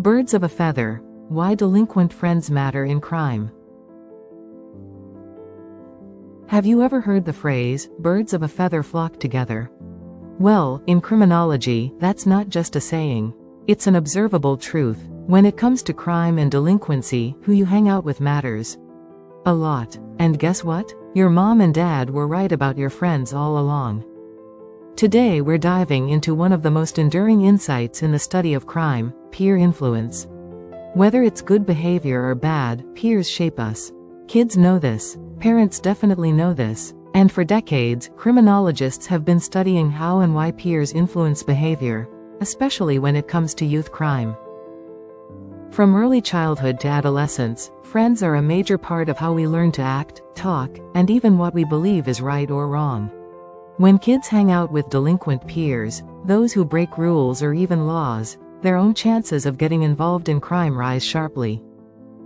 Birds of a feather. Why delinquent friends matter in crime. Have you ever heard the phrase, birds of a feather flock together? Well, in criminology, that's not just a saying. It's an observable truth. When it comes to crime and delinquency, who you hang out with matters a lot. And guess what? Your mom and dad were right about your friends all along. Today we're diving into one of the most enduring insights in the study of crime, peer influence. Whether it's good behavior or bad, peers shape us. Kids know this. Parents definitely know this. And for decades, criminologists have been studying how and why peers influence behavior, especially when it comes to youth crime. From early childhood to adolescence, friends are a major part of how we learn to act, talk, and even what we believe is right or wrong. When kids hang out with delinquent peers, those who break rules or even laws, their own chances of getting involved in crime rise sharply.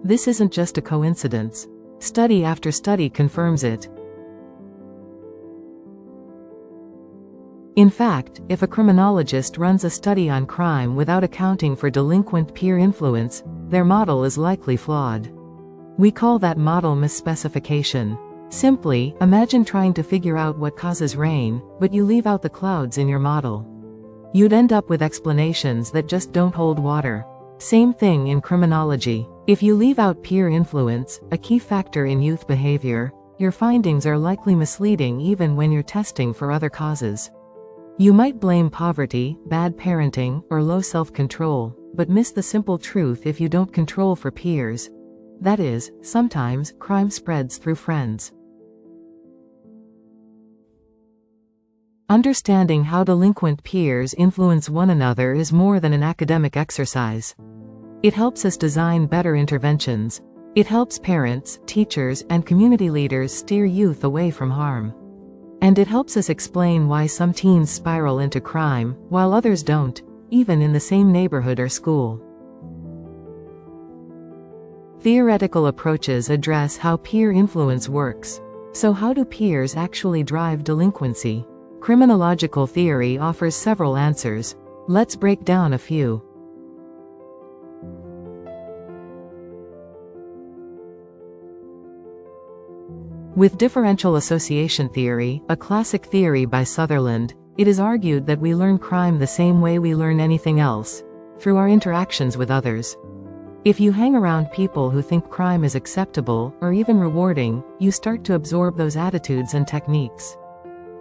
This isn't just a coincidence. Study after study confirms it. In fact, if a criminologist runs a study on crime without accounting for delinquent peer influence, their model is likely flawed. We call that model misspecification. Simply, imagine trying to figure out what causes rain, but you leave out the clouds in your model. You'd end up with explanations that just don't hold water. Same thing in criminology. If you leave out peer influence, a key factor in youth behavior, your findings are likely misleading even when you're testing for other causes. You might blame poverty, bad parenting, or low self-control, but miss the simple truth if you don't control for peers. That is, sometimes, crime spreads through friends. Understanding how delinquent peers influence one another is more than an academic exercise. It helps us design better interventions. It helps parents, teachers, and community leaders steer youth away from harm. And it helps us explain why some teens spiral into crime, while others don't, even in the same neighborhood or school. Theoretical approaches address how peer influence works. So how do peers actually drive delinquency? Criminological theory offers several answers. Let's break down a few. With differential association theory, a classic theory by Sutherland, it is argued that we learn crime the same way we learn anything else, through our interactions with others. If you hang around people who think crime is acceptable, or even rewarding, you start to absorb those attitudes and techniques.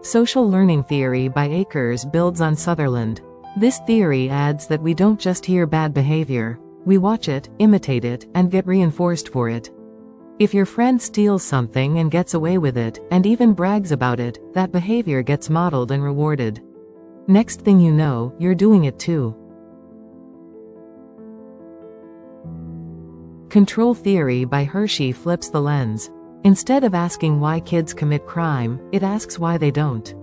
Social learning theory by Akers builds on Sutherland. This theory adds that we don't just hear bad behavior, we watch it, imitate it, and get reinforced for it. If your friend steals something and gets away with it, and even brags about it, that behavior gets modeled and rewarded. Next thing you know, you're doing it too. Control theory by Hershey flips the lens. Instead of asking why kids commit crime, it asks why they don't.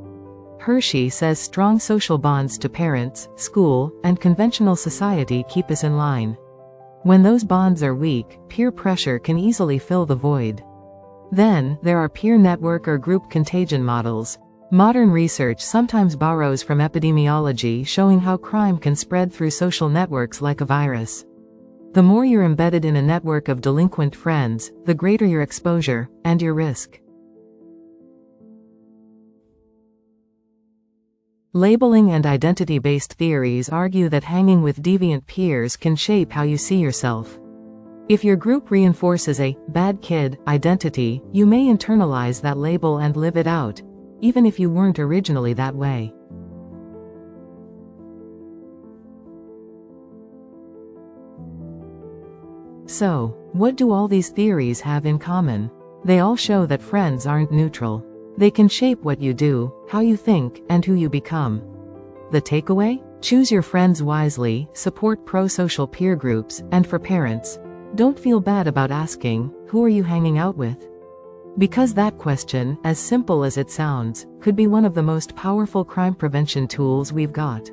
Hershey says strong social bonds to parents, school, and conventional society keep us in line. When those bonds are weak, peer pressure can easily fill the void. Then, there are peer network or group contagion models. Modern research sometimes borrows from epidemiology, showing how crime can spread through social networks like a virus. The more you're embedded in a network of delinquent friends, the greater your exposure, and your risk. Labeling and identity-based theories argue that hanging with deviant peers can shape how you see yourself. If your group reinforces a bad kid identity, you may internalize that label and live it out, even if you weren't originally that way. So, what do all these theories have in common? They all show that friends aren't neutral. They can shape what you do, how you think, and who you become. The takeaway? Choose your friends wisely, support pro-social peer groups, and for parents, don't feel bad about asking, who are you hanging out with? Because that question, as simple as it sounds, could be one of the most powerful crime prevention tools we've got.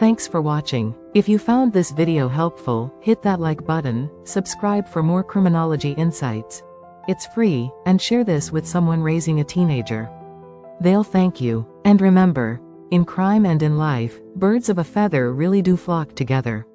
Thanks for watching. If you found this video helpful, hit that like button, subscribe for more criminology insights. It's free, and share this with someone raising a teenager. They'll thank you. And remember, in crime and in life, birds of a feather really do flock together.